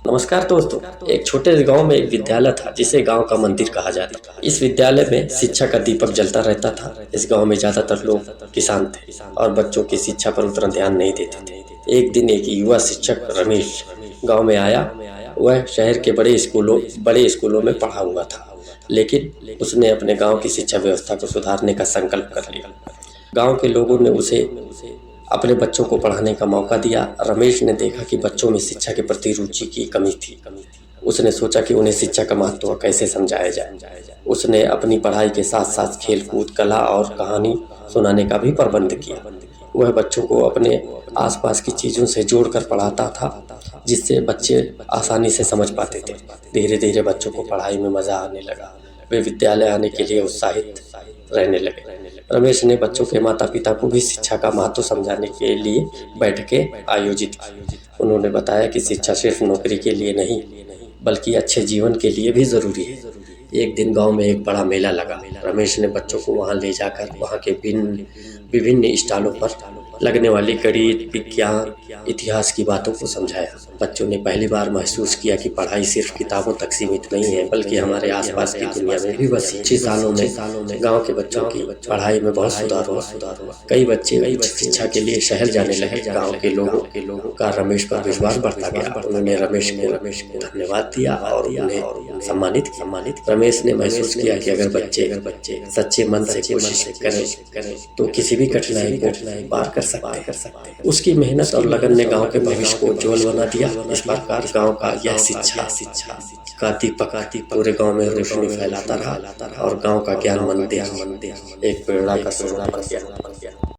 नमस्कार दोस्तों। एक छोटे से गांव में एक विद्यालय था जिसे गांव का मंदिर कहा जाता था। इस विद्यालय में शिक्षा का दीपक जलता रहता था। इस गांव में ज्यादातर लोग किसान थे और बच्चों की शिक्षा पर उतना ध्यान नहीं देते थे। एक दिन एक युवा शिक्षक रमेश गांव में आया। वह शहर के बड़े स्कूलों में पढ़ा हुआ था, लेकिन उसने अपने गांव की शिक्षा व्यवस्था को सुधारने का संकल्प कर लिया। गांव के लोगों ने उसे अपने बच्चों को पढ़ाने का मौका दिया। रमेश ने देखा कि बच्चों में शिक्षा के प्रति रुचि की कमी थी। उसने सोचा कि उन्हें शिक्षा का महत्व कैसे समझाया जाए। उसने अपनी पढ़ाई के साथ साथ खेल कूद, कला और कहानी सुनाने का भी प्रबंध किया। वह बच्चों को अपने आसपास की चीज़ों से जोड़कर पढ़ाता था, जिससे बच्चे आसानी से समझ पाते थे। धीरे धीरे बच्चों को पढ़ाई में मज़ा आने लगा। वे विद्यालय आने के लिए उत्साहित रहने लगे। रमेश ने बच्चों के माता पिता को भी शिक्षा का महत्व समझाने के लिए बैठकें आयोजित की। उन्होंने बताया कि शिक्षा सिर्फ नौकरी के लिए नहीं, बल्कि अच्छे जीवन के लिए भी ज़रूरी है। एक दिन गांव में एक बड़ा मेला लगा। रमेश ने बच्चों को वहां ले जाकर वहां के विभिन्न स्टॉलों पर लगने वाली गणित, विज्ञान, इतिहास की बातों को समझाया। बच्चों ने पहली बार महसूस किया कि पढ़ाई सिर्फ किताबों तक सीमित नहीं है, बल्कि हमारे आसपास की दुनिया में भी बसी। 6 सालों में गांव के बच्चों की पढ़ाई में बहुत सुधार हुआ। कई बच्चे उच्च शिक्षा के लिए शहर जाने लगे। गांव के लोगों का रमेश पर विश्वास बढ़ता गया। उन्होंने रमेश को धन्यवाद दिया और उन्हें सम्मानित। रमेश ने महसूस किया कि अगर बच्चे सच्चे मन से कोशिश करें तो किसी भी कठिनाई को पार कर सकते हैं। उसकी मेहनत और लगन ने गांव के भविष्य को उज्जवल बना दिया। इस प्रकार गांव का यह शिक्षा का दीपक पूरे गांव में रोशनी फैलाता रहा और गांव का ज्ञान मंदिर एक प्रेरणा का स्रोत बन गया।